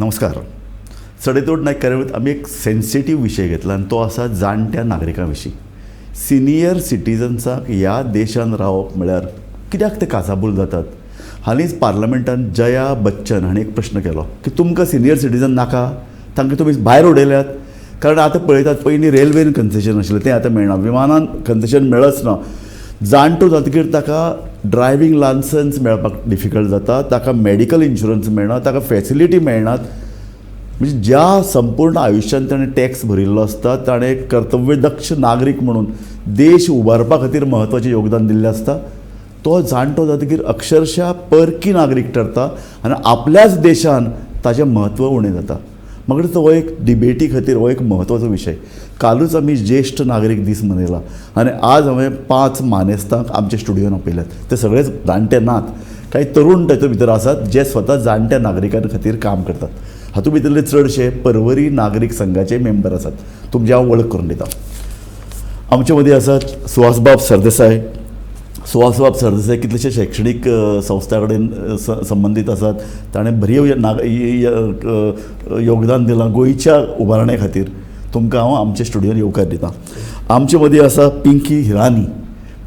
नमस्कार. सडेतोड नायक कार्यावळीत आमी एक सेन्सिटीव विशय घेतला आनी तो आसा जाणट्या नागरिकां विशीं. सिनियर सिटिजन्सांक ह्या देशान रावप म्हळ्यार कित्याक ते काचाबूल जातात. हालींच पार्लमेंटान जया बच्चन हांणी एक प्रश्न केलो की तुमकां सिनियर सिटिजन नाका, तांकां तुमी भायर उडयल्यात. कारण आतां पळयतात पयलीं रेल्वेन कन्सेशन आशिल्लें तें आतां मेळना, विमानान कन्सेशन मेळच ना. जाणटो जातकीर ताका ड्रायवींग लायसन्स मेळपाक डिफिकल्ट जाता, ताका मेडिकल इन्शुरन्स मेळना, ताका फॅसिलिटी मेळनात. म्हणजे ज्या संपूर्ण आयुश्यान ताणें टॅक्स भरिल्लो आसता, ताणें कर्तव्यदक्ष नागरीक म्हणून देश उबारपा खातीर म्हत्वाचें योगदान दिल्लें आसता, तो जाणटो जातकीर अक्षरशा परकी नागरीक ठरता आनी आपल्याच देशान ताचें म्हत्व उणें जाता. म्हाका दिसता हो एक डिबेटी खातीर हो एक म्हत्वाचो विशय. कालूच आमी ज्येश्ठ नागरीक दीस मनयला आनी आज हांवें 5 मानेस्तांक आमच्या स्टुडियोन आपयल्यात. ते सगळेच जाणटे नात, कांय तरूण ताचे भितर आसात जे स्वता जाणट्या नागरिकां खातीर काम करतात. हातूंत भितरले चडशे पर्वरी नागरीक संघाचे मेंबर आसात. तुमची हांव वळख करून दितां. आमचे मदीं आसात सुहासबाब सरदेसाय. सुहासबाब सरदेसाय कितलेशे शैक्षणीक संस्था कडेन संबंदीत आसात. ताणें बरी योगदान दिलां गोंयच्या उबारणे खातीर. तुमकां हांव आमच्या स्टुडियोन येवकार दितां. आमचे मदीं आसा पिंकी हिरानी.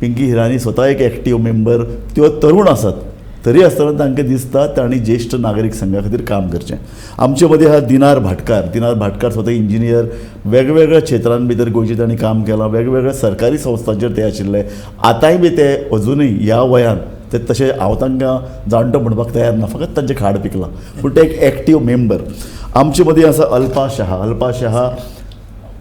पिंकी हिरानी स्वता एक एक्टीव मेंबर. त्यो तरूण आसात, तरी आसतना तांकां दिसता तांणी ज्येश्ठ नागरीक संघा खातीर काम करचें. आमचे मदीं आहा दिनार भाटकार. दिनार भाटकार स्वता इंजिनियर. वेगवेगळ्या क्षेत्रां भितर गोंयचें तांणी काम केलां. वेगवेगळ्या सरकारी संस्थांचेर ते आशिल्ले. आतांय बी ते अजुनूय ह्या वयान ते तशें हांव तांकां जाणटो म्हणपाक तयार ना, फकत तांचें खाड पिकलां, पूण ते एक एक्टीव मेंबर. आमचे मदीं आसा अल्पा शहा. अल्पा शहा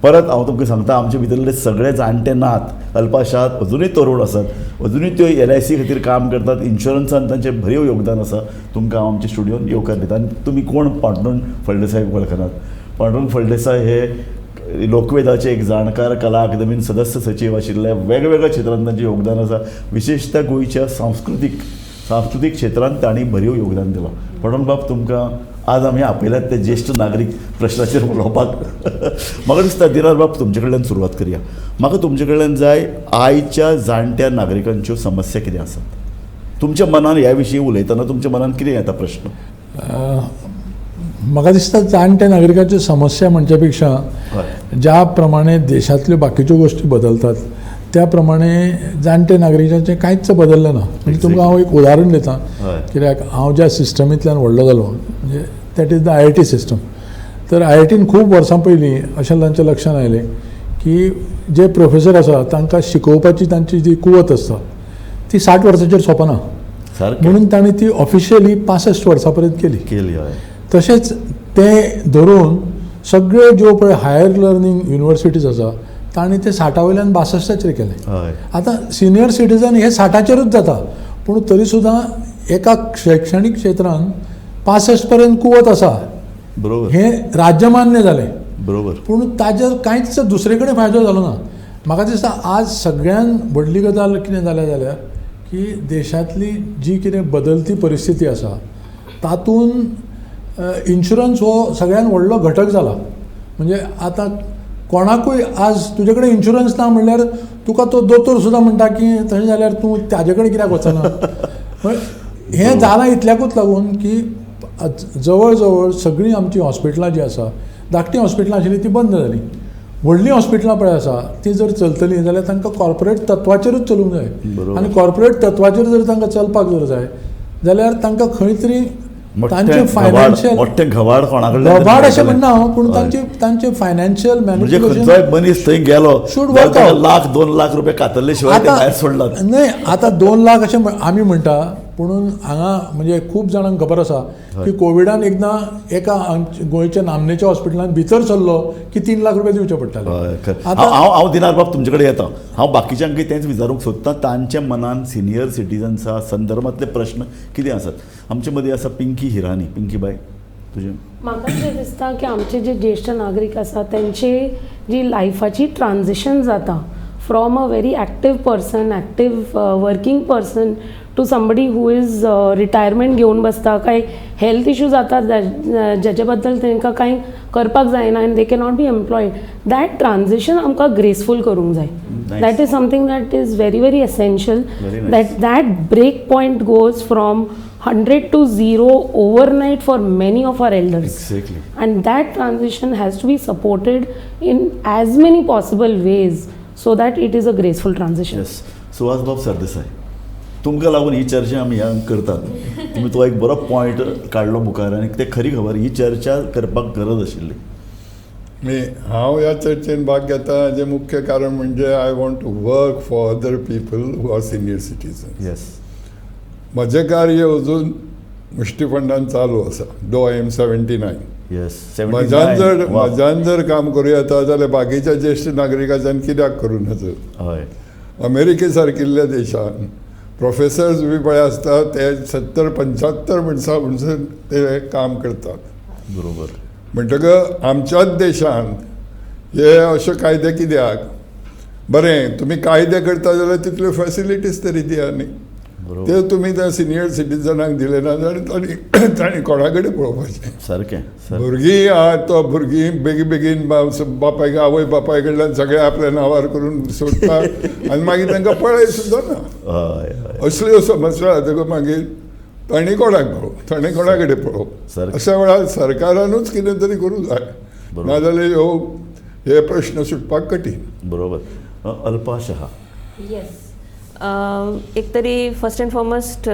परत हांव तुमकां सांगता, आमचे भितरले सगळे जाणटे नात. अल्पा शहा अजुनूय तरूण आसात, अजुनूय त्यो LIC खातीर काम करतात. इन्शुरन्सान तांचें भरीव योगदान आसा. तुमकां हांव आमच्या स्टुडियोन येवकार दिता. आनी तुमी कोण पांडुरंग फळदेसाय वळखनात. पांडुरंग फळदेसाय हे लोकवेदाचे एक जाणकार, कला अकादमीन सदस्य सचीव आशिल्ले. वेगवेगळ्या क्षेत्रांत तांचें योगदान आसा. विशेशता गोंयच्या सांस्कृतीक क्षेत्रांत तांणी भरीव योगदान दिलां. पांडुरंग बाब, तुमकां आज आमी आपयल्यात ते ज्येश्ठ नागरीक प्रश्नाचेर उलोवपाक. म्हाका दिसता दिनार बाब तुमचे कडल्यान सुरवात करया. म्हाका तुमचे कडल्यान जाय आयच्या जाणट्या नागरिकांच्यो समस्या कितें आसात. तुमच्या मनान ह्या विशीं उलयतना तुमच्या मनान कितें येता प्रश्न? म्हाका दिसता जाणट्या नागरिकांच्यो समस्या म्हणचे पेक्षा ज्या प्रमाणे देशांतल्यो बाकीच्यो गोश्टी बदलतात त्या प्रमाणे जाणटे नागरिकांचें कांयच बदललें ना. म्हणजे तुमकां हांव एक उदाहरण दितां. कित्याक हांव ज्या सिस्टमींतल्यान व्हडलो जालो, म्हणजे that is the IIT system. तर IITन खूब वर्सां पयलीं अशें तांच्या लक्षांत आयलें की जे प्रोफेसर आसा तांकां शिकोवपाची तांची जी कुवत आसता ती 60 वर्सांचेर सोंपना, म्हणून ताणें ती ऑफिशियली 65 वर्सां पर्यंत केली. तशेंच तें धरून सगळ्यो ज्यो पळय हायर लर्निंग युनिवर्सिटीज आसा तांणी ते 60 वयल्यान 62चेर केले. आतां सिनियर सिटीजन हे 60चेरूच जाता, पूण तरी सुद्दां एका शैक्षणीक क्षेत्रान 65 पर्यंत कुवत आसा. बरोबर, हे राज्यमान्य जालें. बरोबर, पूण ताजेर कांयच दुसरे कडेन फायदो जालो ना. म्हाका दिसता आज सगळ्यान व्हडली गजाल कितें जाल्या जाल्यार की देशांतली जी कितें बदलती परिस्थिती आसा तातूंत इन्शुरन्स हो सगळ्यान व्हडलो घटक जाला. म्हणजे आतां कोणाकूय आज तुजे कडेन इन्शुरन्स ना म्हणल्यार तुका तो दोतोर सुद्दां म्हणटा की तशें जाल्यार तूं ताजे कडेन कित्याक वचना. हें जालां इतल्याकूच लागून की जवळ जवळ सगळीं आमची हॉस्पिटलां जीं आसा, धाकटीं हॉस्पिटलां आशिल्लीं तीं बंद जालीं. व्हडलीं हॉस्पिटलां पळय आसा तीं जर चलतलीं जाल्यार तांकां कॉर्पोरेट तत्वाचेरूच चलूंक जाय. आनी कॉर्पोरेट तत्वाचेर जर तांकां चलपाक जर जाय जाल्यार तांकां खंय तरी तांचे फायनान्शियल घबाड अशें म्हणना हांव, पूण तांचे फायनान्शियल मॅनिप्युलेशन मनीस थंय गेलो शूड वर्क आउट. 1-2 लाख रुपया कातरले शिवाय भायर सोडलात. न्हय, आतां 2 लाख अशें आमी म्हणटा, पूण हांगा म्हणजे खूब जाणांक खबर आसा की कोविडान एकदां एका गोंयच्या नामनेच्या हॉस्पिटलांत भितर सरलो की 3 लाख रुपया दिवचे पडटाले. हांव दिनार बाब तुमचे कडेन येता. हांव बाकीच्यांकय तेंच विचारूंक सोदतां, तांच्या मनान सिनियर सिटिजन्सा संदर्भांतले प्रश्न कितें आसात. आमचे मदीं आसा पिंकी हिरानी. पिंकी बाय, तुजें? म्हाका अशें दिसता की आमचे जे ज्येश्ठ नागरीक आसा तेंची जी लायफाची ट्रान्झिशन जाता from a very active person, active working person to somebody who is retirement घेवन बसता, काय हेल्थ इश्यू जातात जाचे बद्दल तांकां कांय करपाक जायना and they cannot be employed. That transition आमकां ग्रेसफूल करूंक जाय. That is something that is very very essential. That break point goes from 100 to 0 overnight for many of our elders. Exactly. And that transition has to be supported in as many possible ways so that it is a graceful transition. Yes Suhas बाब सरदेसाय तुमकां लागून ही चर्चा आमी हांगा करतात तुमी तो एक बरो पॉयंट काडलो मुखार आनी ते खरी खबर ही चर्चा करपाक गरज आशिल्ली. हांव ह्या चर्चेन भाग घेता हाजें मुख्य कारण म्हणजे I want to work for other people who are senior citizen. Yes म्हजें कार्य अजून मुश्टीफंडान चालू आसा दो आय एम 79. येस म्हज्यान जर काम करूं येता जाल्यार बाकीच्या ज्येश्ठ नागरिकांच्यान कित्याक करूं नजर. हय अमेरिके सारकिल्ल्या देशान प्रोफेसर्स बी पळय आसता ते 70-75 वर्सां म्हणसर ते काम करतात. बरोबर. म्हणटकच आमच्याच देशान हे अशे कायदे कित्याक. बरें तुमी कायदे करता जाल्यार तितल्यो फॅसिलिटीज तरी दिया न्ही. ते तुमी त्या सिनियर सिटीजनाक दिले ना जाल्यार तांणी कोणा कडेन पळोवपाचें. सारकें. भुरगीं आहात तो भुरगीं बेगीन बापायक आवय बापाय कडल्यान सगळें आपल्या नांवार करून सोडटा आनी मागीर तांकां पळय सुद्दां ना. हय हय असल्यो समस्या जातकच मागीर तांणी कोणाक पळोवप तांणी कोणा कडेन पळोवप. सारकें. अशा वेळार सरकारानूच कितें तरी करूंक जाय नाजाल्यार हे प्रश्न सुटपाक कठीण. बरोबर. अल्पा शहा. येस एक तरी first and foremost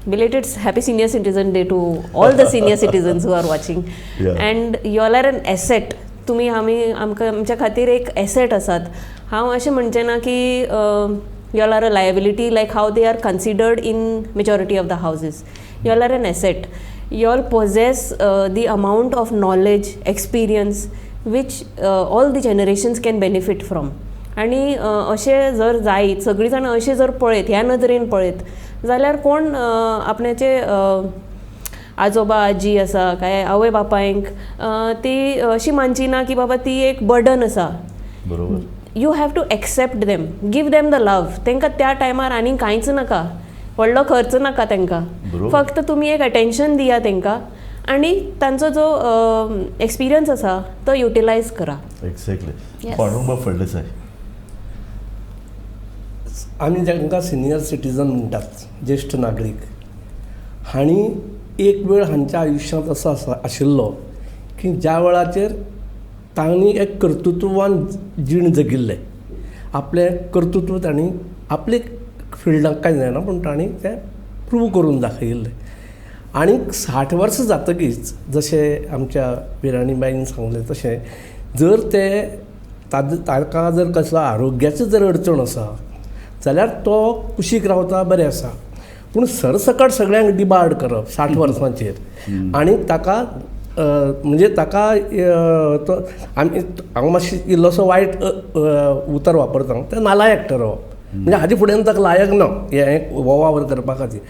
belated happy senior citizen day to all the senior citizens who are watching. And you all are an asset. तुमी आमकां आमच्या खातीर एक एसेट आसात. हांव अशें म्हणचें ना की you all are a liability like how they are considered in majority of the houses. You all are an asset. You all possess the amount of knowledge, experience which all the generations can benefit from. आणि अशें जर जायत सगळीं जाणां अशें जर पळयत ह्या नदरेन पळयत जाल्यार कोण आपणाचे आजोबा आजी आसा काय आवय बापायंक ती अशी मानची ना की बाबा ती एक बर्डन आसा. बरोबर. You have to accept them, give them the love. तांकां त्या टायमार आनी कांयच नाका, व्हडलो खर्च नाका तांकां. फक्त तुमी एक अटेन्शन दिया तांकां आनी तांचो जो एक्सपिरियन्स आसा तो युटिलायज करा. एक्झॅक्टली. पांडुरंग फळदेसाय. आमी जांकां सिनियर सिटीजन म्हणटात ज्येश्ठ नागरीक हांणी एक वेळ हांच्या आयुश्यांत असो आशिल्लो की ज्या वेळाचेर तांणी एक कर्तृत्ववान जीण जगिल्लें. आपलें कर्तृत्व तांणी आपले फिल्डाक कांय जायना पूण तांणी तें प्रूव करून दाखयिल्लें. आनीक 60 वर्सां जातकीच जशें आमच्या विराणीबाईन सांगलें तशें जर ते ताका जर कसलो आरोग्याचो जर अडचण आसा जाल्यार तो कुशीक रावता बरें आसा. पूण सरसकट सगळ्यांक डिबार्ड करप 60 वर्सांचेर आनी ताका म्हणजे ताका तो हांव मातशी इल्लोसो वायट उतर वापरता तें नालायक ठरोवप. म्हणजे हाजे फुडें ताका लायक ना हें हो वावर करपा खातीर.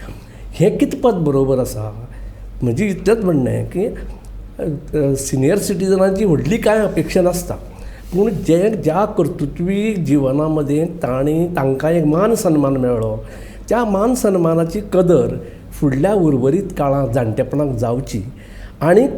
हें कितपत बरोबर आसा. म्हजी इतलेंच म्हणणें की सिनियर सिटीजनांची व्हडली कांय अपेक्षा नासता पूण ज्या कर्तृत्वी जिवना मदें तांकां एक मान सन्मान मेळ्ळो त्या मान सन्मानाची कदर फुडल्या उर्वरीत काळांत जाणटेपणाक जावची. आनीक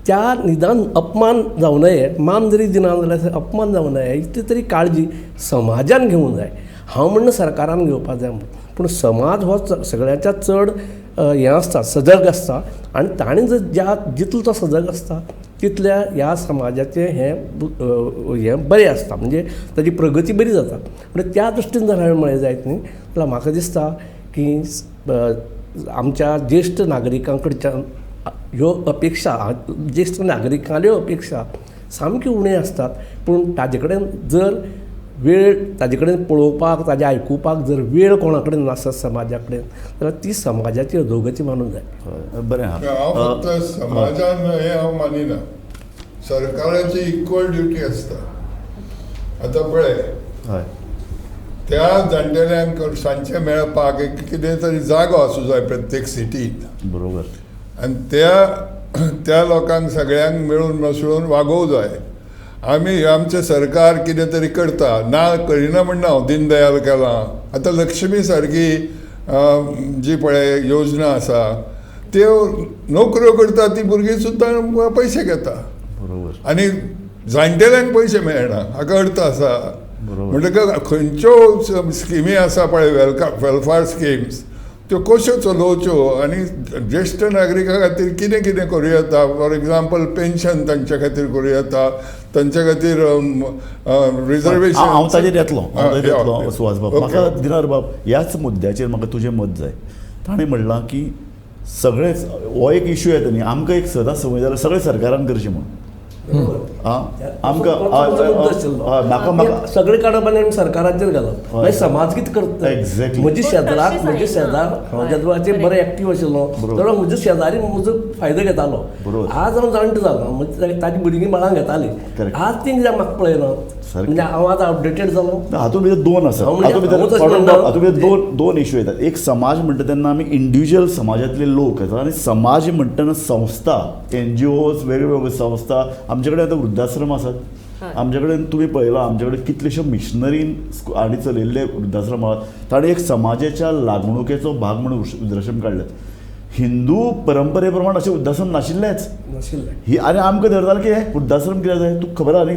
त्या निदान अपमान जावं नये, मान जरी दिना जाल्यार अपमान जावं नये इतली तरी काळजी समाजान घेवंक जाय. हांव म्हणना सरकारान घेवपाक जाय म्हूण पूण समाज हो सगळ्याच्या चड हें आसता सजग आसता आनी ताणें जर जितलो तो सजग आसता तितल्या ह्या समाजाचें हें बरें आसता म्हणजे ताची प्रगती बरी जाता. म्हणजे त्या दृश्टीन जर हांवें म्हळें जायत न्ही जाल्यार म्हाका दिसता की आमच्या ज्येश्ठ नागरिकां कडच्यान ह्यो अपेक्षा ज्येश्ठ नागरिकांल्यो अपेक्षा सामक्यो उण्यो आसतात. पूण ताजे कडेन जर वेळ ताजे कडेन पळोवपाक ताजें आयकुपाक जर वेळ कोणा कडेन नासत समाजा कडेन जाल्यार ती समाजाची अधोगती मानूंक जाय. बरें. हांव फक्त समाजान हें हांव मानिना, सरकाराची इक्वल ड्युटी आसता. आतां पळय हय त्या जाणटेल्यांक सांजचें मेळपाक एक कितें तरी जागो आसूं जाय प्रत्येक सिटींत. बरोबर. आनी त्या लोकांक सगळ्यांक मेळून मिसळून वागोवंक जाय. आमी आमचें सरकार कितें तरी करता ना करिना म्हणना हांव दिनदयाल केलां. आतां लक्ष्मी सारकी जी पळय योजना आसा त्यो नोकऱ्यो करता ती भुरगीं सुद्दां पयशे घेता. बरोबर. आनी जाणटेल्यांक पयशे मेळना हाका अर्थ आसा. म्हणटकच खंयच्यो स्किमी आसा पळय वेलफेअर स्किम्स त्यो कश्यो चलोवच्यो आनी ज्येश्ठ नागरिकां खातीर कितें कितें करूं येता. फॉर एग्जाम्पल पेन्शन तांच्या खातीर करूं येता, तांच्या खातीर रिजर्वेशन. हांव ताजेर येतलो सुहास बाब. म्हाका दिनार बाब ह्याच मुद्द्याचेर म्हाका तुजें मत जाय. ताणें म्हणलां की सगळेच हो एक इश्यू येता न्ही, आमकां एक सदां संवय जाल्यार सगळें सरकारान करचें म्हणून. म्हाका सगळे काडप आनी सरकाराचेर घालप मागीर समाज कितें करता. Exactly. म्हजे शेजाराक म्हणजे शेजार हांव शेजाराचेर बरें एक्टीव आशिल्लो जाल्यार म्हजो शेजारी म्हजो फायदो घेतालो. आज हांव जाणटो जालो म्हणजे ताजी भुरगीं बाळां घेतालीं. आज ती कित्याक म्हाका पळयना म्हणजे हांव आतां अपडेटेड जालो. हातूंत भितर दोन आसा. हातूंत भितर दोन इश्यू येतात. एक समाज म्हणटा तेन्ना आमी इंडिव्हिज्युअल समाजांतले लोक येतात आनी समाज म्हणटना संस्था, NGOs, वेगवेगळ्यो संस्था. आमचे कडेन आतां वृद्धाश्रम आसात. आमचे कडेन तुमी पळयलां आमचे कडेन कितलेशे मिशनरीन हांणी चलयल्ले वृद्धाश्रम आसात. ताणें एक समाजाच्या लागणुकेचो भाग म्हणून वृद्धाश्रम काडल्यात. हिंदू परंपरे प्रमाण अशें वृद्धाश्रम नाशिल्लेच ही. आनी आमकां धरताले की हें वृद्धाश्रम कित्याक जाय. तुका खबर आहा न्ही,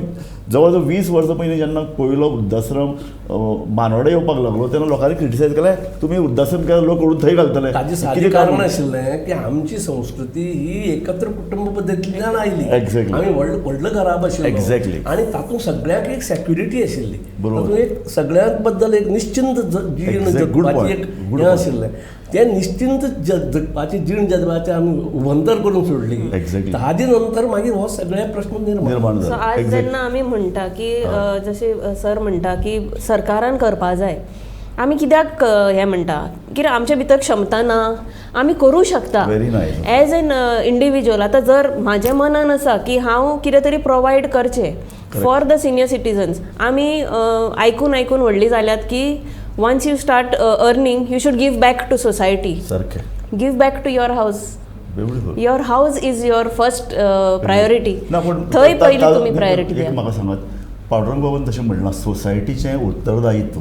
जवळ जवळ 20 वर्सां पयलीं जेन्ना पयलो वृद्धाश्रम मानवडे येवपाक लागलो तेन्ना लोकांनी क्रिटिसायज केलें तुमी वृद्धाश्रम केल्यार लोक व्हरून थंय घालतले. ताजें सादें कारण आशिल्लें की आमची संस्कृती ही एकत्र कुटुंब पद्दतींतल्यान आयली. आमी व्हडलो घराब आशिल्लो. एक्झॅक्टली. आनी तातूंत सगळ्याक एक सेक्युरिटी आशिल्ली. तातूंत एक सगळ्यां बद्दल एक निश्चिंत जीण जगपाची एक हें आशिल्लें. तें निश्चिंत जगपाची जीण जगपाचें आमी उबंतर करून सोडली. ताजे नंतर मागीर हो सगळे प्रश्न निर्माण जालो. आज जेन्ना आमी म्हणटा की जशें सर म्हणटा की सरकारान करपा जाय, आमी कित्याक हें म्हणटा कित्याक आमचे भितर क्षमता ना, आमी करूं शकता एज एन इंडिविज्युअल. आतां जर म्हाज्या मनान आसा की हांव कितें तरी प्रोवायड करचें फॉर द सिनियर सिटीजन्स. आमी आयकून व्हडली जाल्यात की once you start earning, you should give back to society. Give back to your house. Beautiful. Your house is your first priority. थंय पयली तुमी प्रायोरिटी द्या. म्हाका सांगात, पांडुरंग बाबान तशें म्हणलां सोसायटीचें उत्तरदायित्व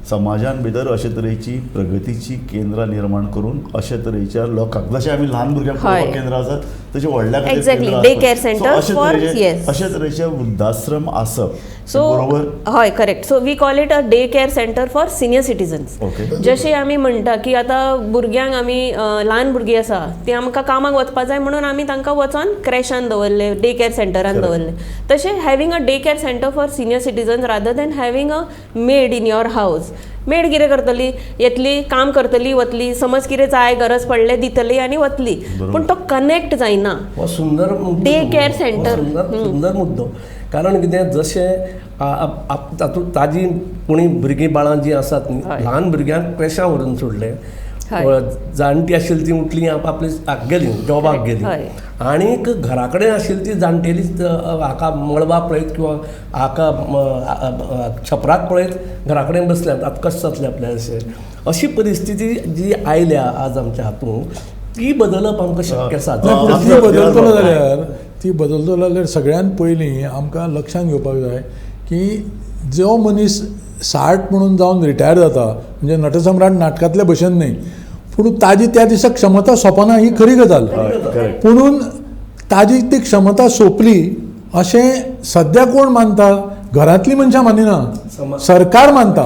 समाजान भितर अशे तरेची प्रगतीची केंद्रां निर्माण करून अशे तरेच्या लोकांक जशें आमी ल्हान भुरग्यांक पळोवपाक केंद्र आसात तशें व्हडल्या exactly day care centre for अशे तरेचे वृद्धाश्रम आसप. सो हय correct. So we call it a day care centre for senior citizens. जशें आमी म्हणटा की आतां भुरग्यांक आमी ल्हान भुरगीं आसा ती आमकां कामाक वचपा जाय म्हणून आमी तांकां वचोन क्रॅशान दवरले, डे केअर सेंटरान दवरले. तशें having a day care centre for senior citizens rather than having a made in your हावस. मेड कितें करतली, येतली, काम करतली, वतली, समज कितें जाय गरज पडले दितली आनी वतली, पूण तो कनेक्ट जायना. हो सुंदर डे केअर सेंटर सुंदर मुद्दो. कारण कितें जशें तातूंत ताजी कोणी भुरगीं बाळां जीं आसात न्ही, ल्हान भुरग्यांक क्रेशां व्हरून सोडले, जाणटी आशिल्ली ती उठली आपली गेली जॉबाक गेली, आनीक घरा कडेन आशिल्ली ती जाणटेली हाका मळबाक पळयत किंवा हाका छपराक पळयत घरा कडेन बसल्यात. आतां कशें जातलें आपल्याक अशें. अशी परिस्थिती जी आयल्या आज आमच्या हातूंत ती बदलप आमकां शक्य आसा. ती बदलतलो जाल्यार सगळ्यात पयलीं आमकां लक्षांत घेवपाक जाय की जो मनीस 60 म्हणून जावन रिटायर जाता म्हणजे नटसम्राट नाटकांतल्या भशेन न्ही, पूण ताजी त्या दिसा क्षमता सोंपना ही खरी गजाल. पुणून ताजी ती क्षमता सोंपली अशें सद्या कोण मानता? घरांतली मनशां मानिना, सरकार मानता.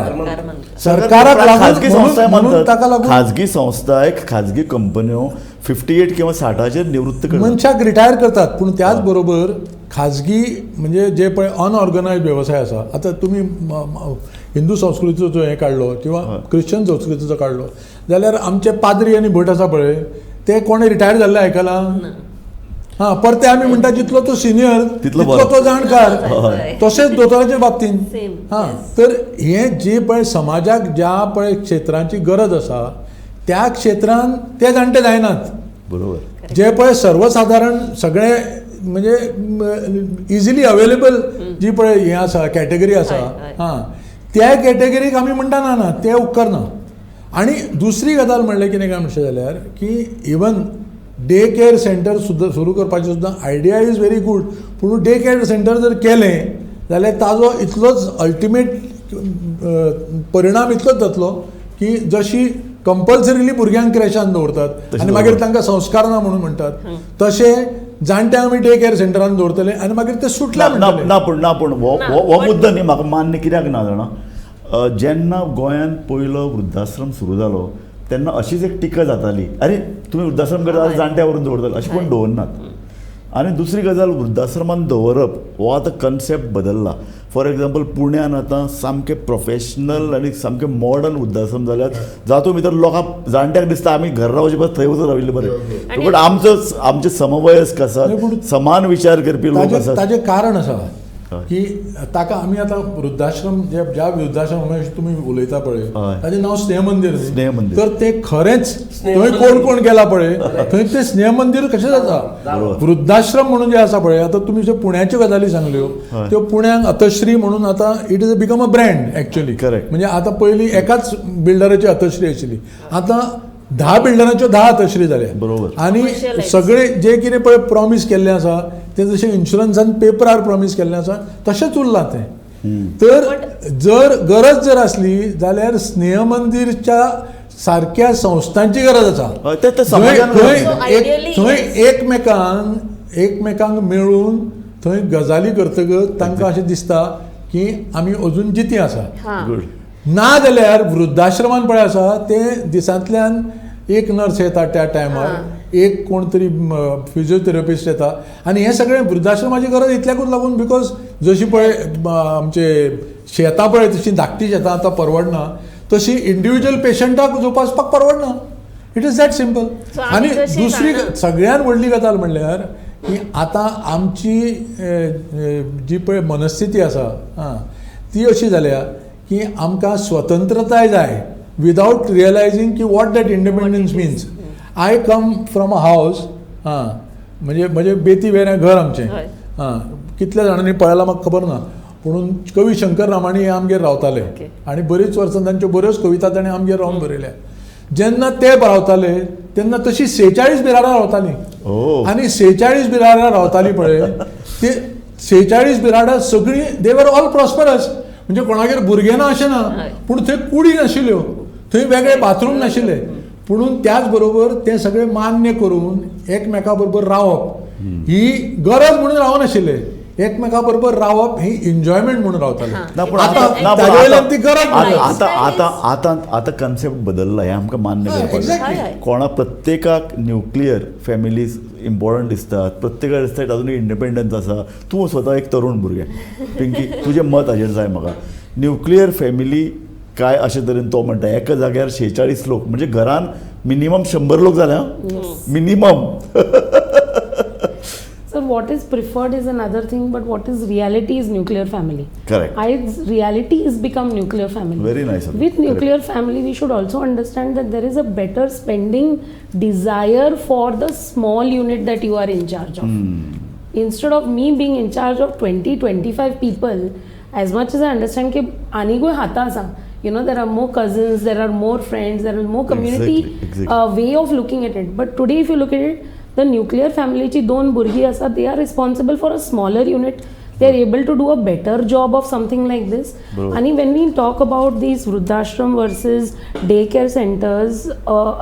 सरकाराक खाजगी संस्था लागून ताका लागून खाजगी संस्था खाजगी कंपन्यो 58 किंवा 60 निवृत्त करतात, मनशाक रिटायर करतात. पूण त्याच बरोबर खाजगी म्हणजे जे पळय अनऑर्गनायज वेवसाय आसा. आतां तुमी हिंदू संस्कृतीचो जो हें काडलो किंवा क्रिश्चन संस्कृतीचो काडलो जाल्यार आमचे पाद्री आनी भट आसा पळय ते कोणें रिटायर जाल्ले आयकलां? हां, परते आमी म्हणटा जितलो तो सिनियर तितलो तो जाणकार. तशेंच दोतोराच्या बाबतींत. हां, तर हें जे पळय समाजाक ज्या पळय क्षेत्रांची गरज आसा त्या क्षेत्रांत ते जाणटे जायनात. बरोबर. जे पळय सर्वसाधारण सगळे म्हणजे इजिली अवेलेबल जी पळय हें आसा कॅटेगरी आसा, हां, त्या कॅटेगरीक आमी म्हणटा ना ते उपकारना. आनी दुसरी गजाल म्हणलें कितें काय म्हणचें जाल्यार की इवन डे केअर सेंटर सुद्दां सुरू करपाचें सुद्दां आयडिया इज व्हेरी गूड. पूण डे केअर सेंटर जर केलें जाल्यार ताजो इतलोच अल्टिमेट परिणाम इतलोच जातलो की जशी कंपल्सरिली भुरग्यांक क्रॅशान दवरतात आनी मागीर तांकां संस्कार ना म्हणून म्हणटात, तशें जाणटे आमी डे केअर सेंटरान दवरतले आनी मागीर ते सुटले. ना पूण हो मुद्दो न्ही म्हाका मान्य कित्याक ना जाणा. जेन्ना गोंयांत पयलो वृद्धाश्रम सुरू जालो तेन्ना अशीच एक टिका जाताली, अरे तुमी वृद्धाश्रम करता जाणट्यावरून दवरतले, अशें कोण दवरनात. आनी दुसरी गजाल, वृद्धाश्रमान दवरप हो आतां कन्सेप्ट बदलला. फॉर एग्जाम्पल पुण्यान आतां सामके प्रोफेशनल आनी सामके मॉडर्न वृद्धाश्रम जाल्यात, जातूंत भितर लोकांक जाणट्याक दिसता आमी घर रावचे परस थंय वचून राविल्ले बरें. पूण आमचे समवयस्क आसात, समान विचार करपी लोक आसात. ताजें कारण आसा हय. की ताका आमी आतां वृद्धाश्रम ज्या वृद्धाश्रमां तुमी उलयता पळय हय. ताचें नांव स्नेह मंदिर न्ही? स्नेह मंदिर. तर ते खरेंच थंय कोण कोण गेला पळय थंय ते स्नेह मंदिर कशें जाता. वृद्धाश्रम म्हणून जे आसा पळय, आतां तुमी ज्यो पुण्याच्यो गजाली सांगल्यो त्यो पुण्याक अतश्री म्हणून आतां it is become a brand actually. Correct. म्हणजे आतां पयलीं एकाच बिल्डराची अतश्री आशिल्ली, आतां 10 बिल्डरांच्यो 10 अतश्री जाल्या. बरोबर. आनी Commercialized. सगळे जे कितें पळय प्रॉमीस केल्लें आसा तें जशें इन्शुरन्सान पेपरार प्रॉमीस केल्लें आसा तशेंच उरलां तें. तर जर गरज जर आसली जाल्यार स्नेह मंदिरच्या सारक्या संस्थांची गरज आसा. हय, ते समाजान थंय So ideally, एकमेकांक मेळून थंय गजाली करतकच तांकां अशें दिसता की आमी अजून जिती आसा. हां. गुड. ना जाल्यार वृद्धाश्रमान पळय आसा ते दिसांतल्यान एक नर्स येता त्या टायमार, एक कोण तरी फिजिओथेरपिस्ट येता, आनी हें सगळें वृद्धाश्रमाची गरज इतल्याकूच लागून बिकॉज जशी पळय आमचे शेतां पळय तशीं धाकटी शेतां आतां परवडना, तशी इंडिविज्युअल पेशंटाक जोपासपाक परवडना. It is that simple. So आमी आनी जशीं दुसरी जाणां- सगळ्यान व्हडली गजाल म्हणल्यार की आतां आमची जी पळय मनस्थिती आसा ती अशी जाल्या की आमकां स्वतंत्रताय जाय विदाउट रियलायझींग की what that independence means. I come from a हावस, म्हणजे बेती वेऱ्यां घर आमचें. हय. कितल्या जाणांनी पळयलां म्हाका खबर ना, पूण कवी शंकर रामाणी हे आमगेर रावताले Okay. आनी बरीच वर्सां तांच्यो बऱ्योच कविता ताणें आमगेर रावन बरयल्या. जेन्ना ते रावताले तेन्ना तशी 46 बिराडां रावतालीं. ओ. आनी 46 बिराडां रावतालीं पळय ते 46 बिराडां सगळीं दे वर ऑल प्रॉस्परस. म्हणजे कोणागेर भुरगें ना अशें ना, पूण थंय कुडी नाशिल्ल्यो, थंय वेगळे बाथरूम नाशिल्ले, पुणून त्याच बरोबर ते सगळे मान्य करून एकमेका बरोबर रावप ही गरज म्हणून रावनाशिल्ले. एकमेका बरोबर रावप ही एन्जॉयमेंट म्हणून रावताले. ना पूण ताजे वयल्यान ती गरज नाही. आता कन्सेप्ट बदलला, हे आमकां मान्य करपाक exactly. जाय. हय, हय. प्रत्येकाक न्युक्लियर फॅमिलीज इम्पॉर्टंट दिसतात, प्रत्येकाक दिसता तातूंत इंडिपेंडन्स आसा. तूं स्वता एक तरूण भुरगें, पिंकी तुजें मत हाजेर जाय म्हाका. न्युक्लियर फॅमिली काय अशे तरेन तो म्हणटा, एका जाग्यार 46 लोक म्हणजे घरान मिनिमम 100 लोक जाल्या minimum. So what is preferred is another thing, but what is reality is nuclear family. Correct. Reality is become nuclear family. Very nice. With nuclear family, we should also understand that there is a better spending desire for the small unit that you are in charge of. Instead of me being in charge of 20-25 people, as much as I understand कि आनी कोई हाता आसा, there are more cousins, there are more friends, there are more community Exactly. way of looking at it. But today if you look at it, the nuclear family ची 2 भुरगीं आसा, they are responsible for a smaller unit. They are able to do a better job of something like this. And when we talk about these वृद्धाश्रम versus daycare centers,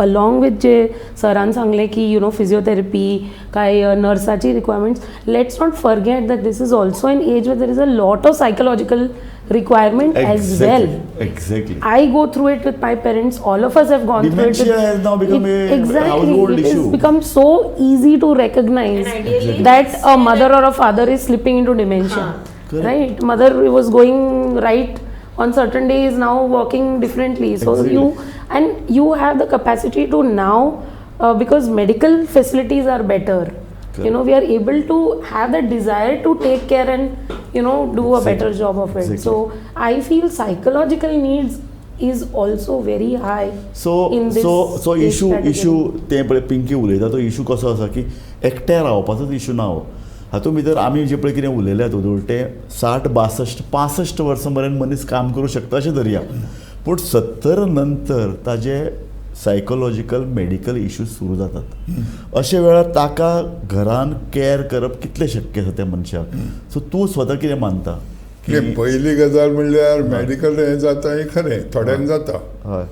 along with जे सरान सांगले की physiotherapy काय नर्साची requirements, let's not forget that this is also an age where there is a lot of psychological requirement as well. Exactly. I go through it with my parents. All of us have gone Dementia through it. has now become a exactly. household It issue. has become so easy to recognize And ideally that a mother or a father is slipping into dementia. Correct. Right? Mother was going right on certain days, now walking differently. So Exactly. you have the capacity to now, because medical facilities are better. We are able to have the desire to take care and do a better job of it. Exactly. So I feel psychological needs is also very high in this so age issue category. ते पळय पिंकी उलयता तो issue कसो आसा की एकट्या रावपाचोच issue ना हो. हातूंत भितर आमी जे पळय कितें उलयल्यात ते 60-62-65 वर्सां पर्यंत मनीस काम करूं शकता अशें धरया. पूण 70 नंतर ताजे सायकोलॉजिकल मेडिकल इश्यूज सुरू जातात. अशे वेळार ताका घरान केअर करप कितलें शक्य आसा त्या मनशाक. सो तूं स्वता कितें मानता की पहिली गजाल म्हणल्यार मेडिकल हें जाता हें खरें, थोड्यांक जाता. हय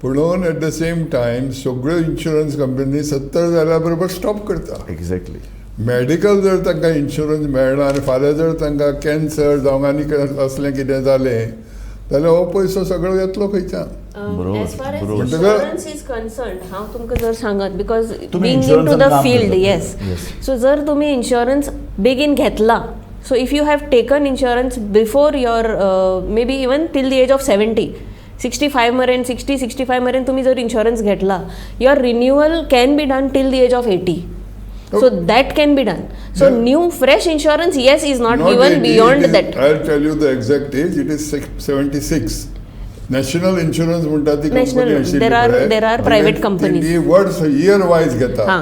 पुणून एट द सेम टायम सगळ्यो इन्शुरन्स कंपनी 70 जाल्या बरोबर स्टॉप करता. एक्झॅक्टली. मेडिकल जर तांकां इन्शुरन्स मेळना आनी फाल्यां जर तांकां कॅन्सर जावं आनी असलें कितें जालें जाल्यार हो पयसो सगळो येतलो खंयच्यान. बरोबर, As far as बरोबर. insurance is concerned, हांव तुमकां जर सांगत बिकॉज तुम्ही being in insurance to the चं काम फील्ड करतात. Yes Yes. सो जर तुम्ही इन्शुरन्स बेगीन घेतला so if you have taken insurance before your may be even till the age of 65 मेरेन 65 मेरेन तुम्ही जर इन्शुरन्स घेतला your renewal can be done till the age of 80. So that can be done. So Yeah. new fresh insurance, yes, is not Not given 80, beyond it is- that. I'll tell you the exact age. It is 76. National insurance म्हणटा ती National, company आशिल्ली there are private companies. ती वर्स year wise घेता हां.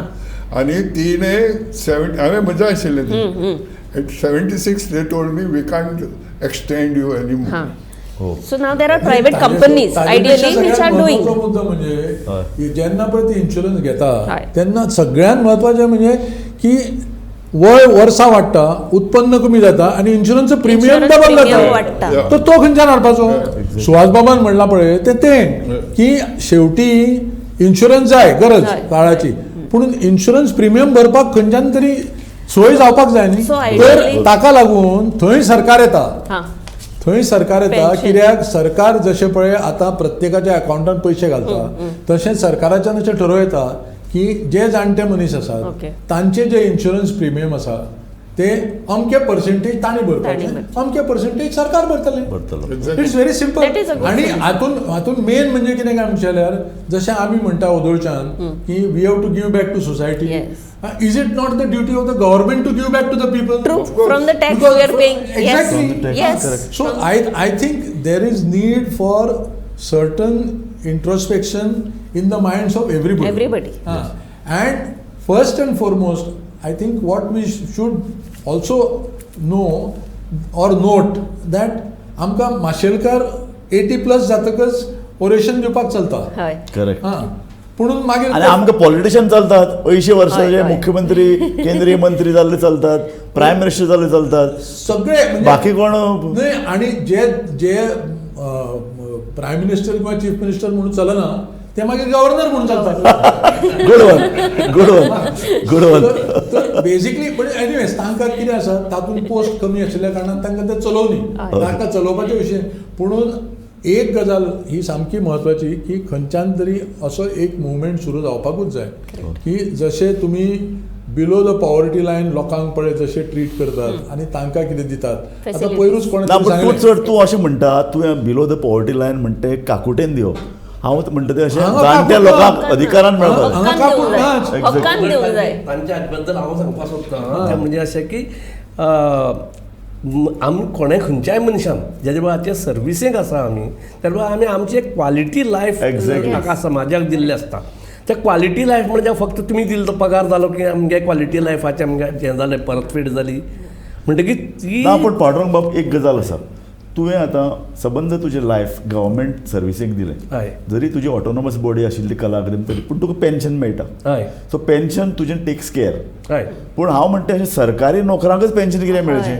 आणि तिने 70 हांवें मजा आशिल्लें ती. At 76 they told me we can't extend you anymore. हां. हो. So now there are private companies ideally which are doing. महत्वाचा मुद्दा म्हणजे की जेन्ना पळय ती इन्शुरन्स घेता हय. तेन्ना सगळ्यात महत्वाचें म्हणजे की वय वर्सां वाडटा उत्पन्न कमी जाता आणि इन्शुरन्सचं प्रिमियम Insurance डबल premium जाता वाडटा. Yeah. तर तो खंयच्यान हाडपाचो. सुहास बाबान म्हणला पळय ते की शेवटी इन्शुरन्स जाय गरज हय. काळाची पूण इन्शुरन्स प्रिमियम भरपाक खंयच्यान तरी सोय जावपाक जाय न्ही. So तर ideally- ताका लागून थंय सरकार येता. हां. थंय सरकार येता Pension. कित्याक सरकार जशें पळय आतां प्रत्येकाच्या अकाउंटांत पयशे घालता तशेंच सरकाराच्यान अशें ठरव येता की जे जाणटे मनीस आसात Okay. तांचे जे इन्शुरन्स प्रिमियम आसा ते अमके पर्सेंटेज तांणी तांणी भरपाचे भरचे. अमके पर्सेंटेज सरकार भरतले. भरतलो. Exactly. It's very simple. That is a good आणि thing. हातून मेन म्हणजे कितें काय म्हणचे जाल्यार जशें आमी म्हणटा ओदोळच्यान की we have to give back to society. Yes. Is it not the duty of the government to give back to the people. True. From the tax Because we are paying. Yes. exactly. From the tax, Yes. correct. So I think there is need for certain introspection in the minds of everybody. Everybody. And first and foremost, I think what we should also know or note that आमकां माशेलकार 80+ जातकच oration दिवपाक चलता. हय. Correct. पुणून मागीर आणि आमकां politician चलतात 80 वर्सांचे हय, हय. मुख्यमंत्री केंद्रीय मंत्री जाल्ले चलतात प्रायम मिनिस्टर जाल्ले चलतात सगळे म्हणजे बाकी कोण नाही आणि जे प्रायम मिनिस्टर किंवा चीफ मिनिस्टर म्हणून चलना ते मागीर गव्हर्नर म्हणून चालतात. Good one. तर बेसिकली पण एनिवेज तांकां कितें आसा तातूंत पोस्ट कमी आशिल्ल्या कारणान तांकां ते चलोवनी तांकां चलोवपाचे विशय. पुणून एक गजाल ही सामकी म्हत्वाची की खंयच्यान तरी असो एक मुवमेंट सुरू जावपाकूच जाय की जशे तुमी बिलो द पॉवर्टी लायन लोकांक पळय जशे ट्रीट करतात आणि तांकां कितें दितात. आतां Facilities. पयरूच कोणें ना तरी पूण तूं सांगलें चड तूं अशें म्हणटा तुवें बिलो द पॉवर्टी लायन म्हणटा काकुटेन दिवप. हांव म्हणटा तें अशें हांगा जाणट्या काकूट लोकांक ना. अधिकारान मेळपाक हांगा हक्कान काकूट दिवंक नाच. जाय. हक्कान दिवंक जाय. तांच्या हाचे बद्दल हांव सांगपाक सोदतां तें म्हणजे अशें की आमी कोणें खंयच्याय मनशान जेच्या वेळाचेर सर्विसेक आसा आमी त्या वेळार आमी आमची एक क्वालिटी लायफ Exactly. ताका समाजाक दिल्लें आसता. ते क्वालिटी लायफ म्हणजे फक्त तुमी दिलो तो पगार जालो की आमगे क्वालिटी लायफाचें आमगे हें जालें परतफेड जाली म्हणटकीर ती ना पूण पांडुरंग बाब एक गजाल आसा तुवें आतां सबंद तुजें लायफ गव्हर्मेंट सर्विसेक दिलें हय जरी तुजी ऑटोनॉमस बॉडी आशिल्ली कला अकादमी तरी पूण तुका पेन्शन मेळटा. हय सो पेन्शन तुजें टेक्स केअर. हय पूण हांव म्हणटा अशें सरकारी नोकरांकच पेन्शन कितें मेळचें. हय.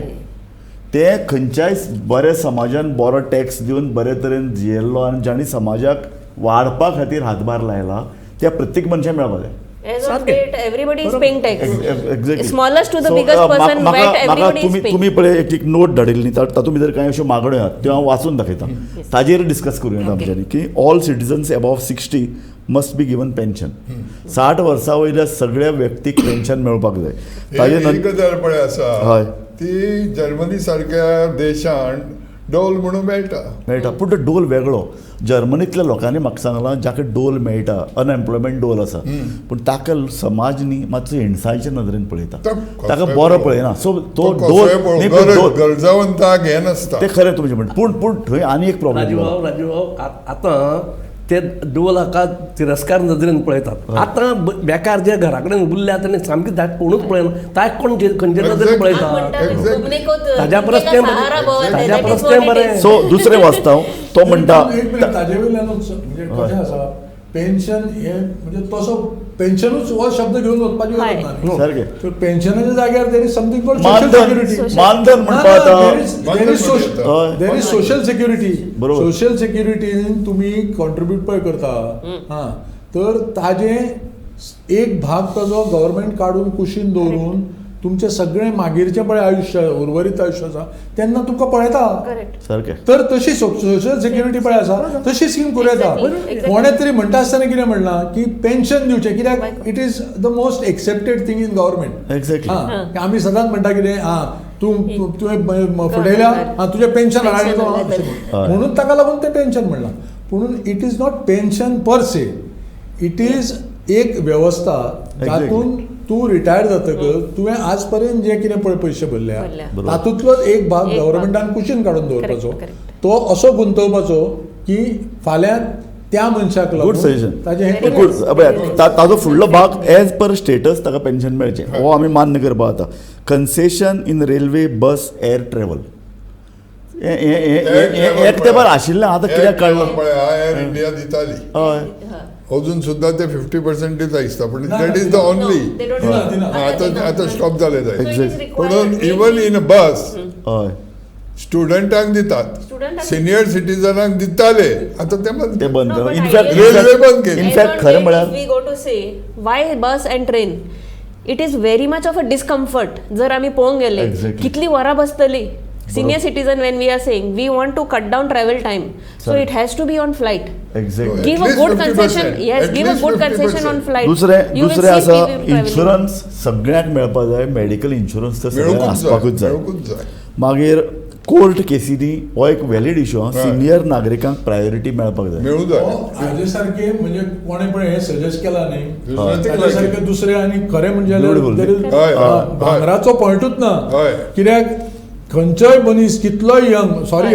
ते खंयच्याय बऱ्या समाजान बरो टॅक्स दिवन बरे तरेन जियेल्लो आनी जाणी समाजाक वाडपा खातीर हातभार लायला त्या प्रत्येक मनशाक मेळपाक जाय. As on सारकें. date, everybody is paying tax. Exactly. Smallest to the So, biggest person, म्हाका- VAT, म्हाका everybody is तुम्ही paying. तुम्ही पळय एक नोट धाडिल्ली तातूंत भितर कांय अश्यो मागण्यो आहात त्यो हांव वाचून दाखयतां. ताजेर डिस्कस करूया आमच्यांनी की all citizens above 60 must be given pension. 60 वर्सां वयल्या सगळ्या व्यक्तीक पेन्शन मेळपाक जाय. ताजे एक गजाल पळय आसा हय. ती जर्मनी सारक्या देशान डोल म्हणून मेळटा. पूण तो डोल वेगळो. जर्मनीतल्या लोकांनी म्हाका सांगलां जाका डोल मेळटा अनएम्प्लॉयमेंट डोल आसा पूण ताका समाज न्ही मातसो हिणसायेच्या नदरेन पळयता ताका बरो पळयना. सो तो डोल न्ही, पूण डोल गरजावंताक हें नासता. ते खरें तुमचें म्हण पूण थंय आनी एक प्रॉब्लेम राजू आतां ते डोल हाका तिरस्कार नदरेन पळयतात. आतां बेकार जे घरा कडेन उरले आतां सामके धाट कोणूच पळयना ताका कोण खंयचे नदरेन Exactly. हांव पळयता. म्हणटा, Exactly. कोंकणीकूच ताज्या परस तें सहारा भवन, ताज्या that is परस what तें it बरें. is. सो दुसरें वाचता हांव. तो म्हणटा एक मिनिट ताजे वयल्यानूच म्हणजे कशें आसा पेन्शन हे म्हणजे तसो पेन्शनूच हो शब्द घेवन वचपाची हय. गरज ना. सारकें. तर पेन्शनाच्या जाग्यार there is something called social मानधन सिक्युरिटी. मानधन म्हणटा आतां देर इज सोशल सिक्युरिटी. बरोबर. सोशल सिक्युरिटीन तुमी कॉन्ट्रिब्यूट पळय करता तर ताजे एक भाग ताजो गव्हर्मेंट काडून कुशीन दवरून तुमचें सगळें मागीरचें पळय आयुश्य उर्वरीत आयुश्य आसा तेन्ना तुमकां पळयता. करेक्ट. सारकें. तर तशी सोशल सेक्युरिटी पळय आसा तशी स्कीम करूं येता. Exactly. कोणें तरी म्हणटा आसतना कितें म्हणलां की पेन्शन दिवचें कित्याक it is the most accepted thing in government. Exactly. आमी सदांच म्हणटा कितें तुवें फुडयल्या तुजें पेन्शन म्हणून ताका लागून तें पेन्शन म्हणलां. पूण it is not pension per say, it is एक वेवस्था जातून तूं रिटायर जातकच तुवें आज पर्यंत जे कितें पळय पयशे भरल्या तातूंतलोच एक भाग गव्हर्मेंटान कुशीन काडून दवरपाचो, तो असो गुंतोवपाचो की फाल्यां त्या मनशाक गुड लागून सजेशन. ताजें गुड. ताजो फुडलो भाग एज पर स्टेटस ताका पेन्शन मेळचें हो आमी मान्य करपाक जाता. Concession in railway, bus, air travel एक तेंपार आशिल्लें आतां कित्याक कळ्ळें. एअर इंडिया दिताली, हय. अजून सुद्धा ते 50% दिसता, पण that is the only. They don't do आता स्टॉप जाले So it जाय. is म्हणून required. इवन इन बस हय. स्टुडंटांक दितात, Student सिनियर सिटीजनांक दिताले, आता ते बंद ते बंद No, but इनफॅक्ट रेल्वे बंद केली. इनफॅक्ट खरें म्हळ्यार we go to say via bus and train, it is very much of a discomfort. जर आम्ही पळोवंक गेले Exactly. कितली वरां बसतली. Senior citizen when we are saying we want to cut down travel time, so it has to be on flight. Exactly. Give a At good least 50%. concession. Yes, At give a least good 50%. concession on flight. दुसरें आसा traveling. Insurance सगळ्याक मेळपाक जाय. Medical insurance तर सगळ्यांक मेळूंकूच आसपाकूच जाय, जाय. मेळूंकूच जाय. मागीर कोर्ट केसीनी हो एक व्हॅलीड इशू आहा. सिनियर नागरिकांक प्रायोरिटी मेळपाक जाय. मेळू जाय. हाजे सारखे म्हणजे कोणें पण हे सजेस्ट केला न्ही दुसरें ते ताचे लागीं. सारखे दुसरे आनी खरें म्हणजे Beautiful. हय, हय. भांगराचो पॉयंटूच ना. हय. कित्याक खंयचोय मनीस कितलोय यंग सॉरी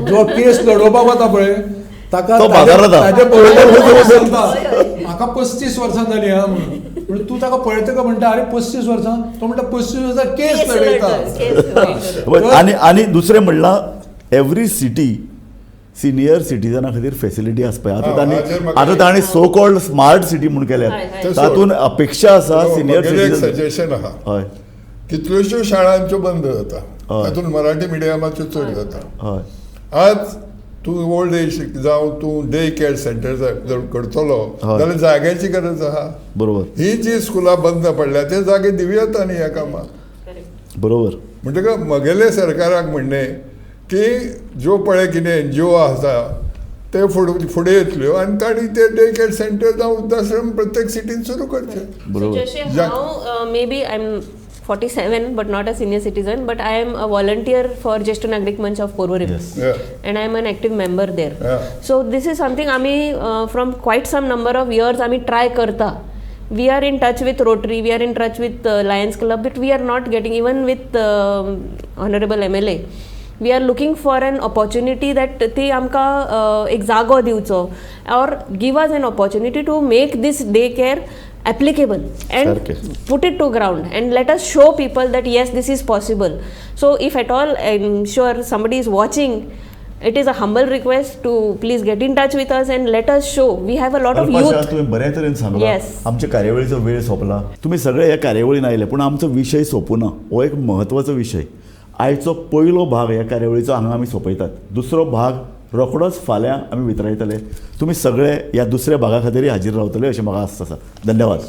जो केस लडोवपाक वता पळय ताका तो बाजारात आहा. ताजे पळयता चलता. म्हाका 35 वर्सां जाली हा म्हणून तूं ताका पळयता म्हणटा अरे 35 वर्सां, तो म्हणटा 35 वर्सां केस लडयता. आणि दुसरें म्हणल्यार एवरी सिटी सिनियर सिटीजना खातीर फेसिलिटी आसपा जाय. आतां तांणी सो कॉल्ड स्मार्ट सिटी म्हूण केल्यात. तातूंत अपेक्षा आसा सिनियर म्हगेलें एक सिटीजन. सजेशन आहा. हय. कितल्योश्यो शाळांच्यो बंद जाता, हय. तातूंत मराठी मिडियमाच्यो चड जाता. हय. आज तूं ओल्ड एज जावं तूं डे केअर सेंटर जर करतलो हय. जाल्यार जाग्याची गरज आहा. बरोबर. ही जी स्कुलां बंद पडल्या ते जागे दिवयात आनी ह्या कामाक. बरोबर. म्हणटकच म्हगेले सरकाराक म्हणणें की ज्यो पळय कितें NGO आसा ते फुडें येतल्यो आनी तांणी ते डे केअर सेंटर जावं वृद्धाश्रम प्रत्येक सिटीन सुरू करचे. बरोबर. जशें हांव maybe I'm 47 but not a senior citizen, but I am a volunteer for Jyesht Nagrik Manch of Porvorim. Yes. Yeah. And I am an active member there. Yeah. So this is something आम्ही from quite some number of years आम्ही try करता. We are in touch with Rotary, we are in touch with Lions Club, but we are not getting, even with Honorable MLA. We are looking for an opportunity that ती आमकां एक जागो दिवचो or give us an opportunity to make this daycare applicable and Sarke. put it to ground and let us show people that yes, this is possible. So if at all I'm sure somebody is watching, it is a humble request to please get in touch with us and let us show. We have a lot of अल्पाशा, youth. तुम्ही बऱ्या तरेन सांगला. Yes. आमच्या कार्यावळीचो वेळ सोंपला. तुम्ही सगळे ह्या कार्यावळीन आयले पूण आमचो विशय सोंपूना. हो एक म्हत्वाचो विशय. आयचो पयलो भाग ह्या कार्यावळीचो हांगा आमी सोंपयतात. दुसरो भाग रोखडोच फाल्यां आमी वितरायतले. तुमी सगळे ह्या दुसऱ्या भागा खातीर हाजीर रावतले अशें म्हाका आस्त आसा. धन्यवाद.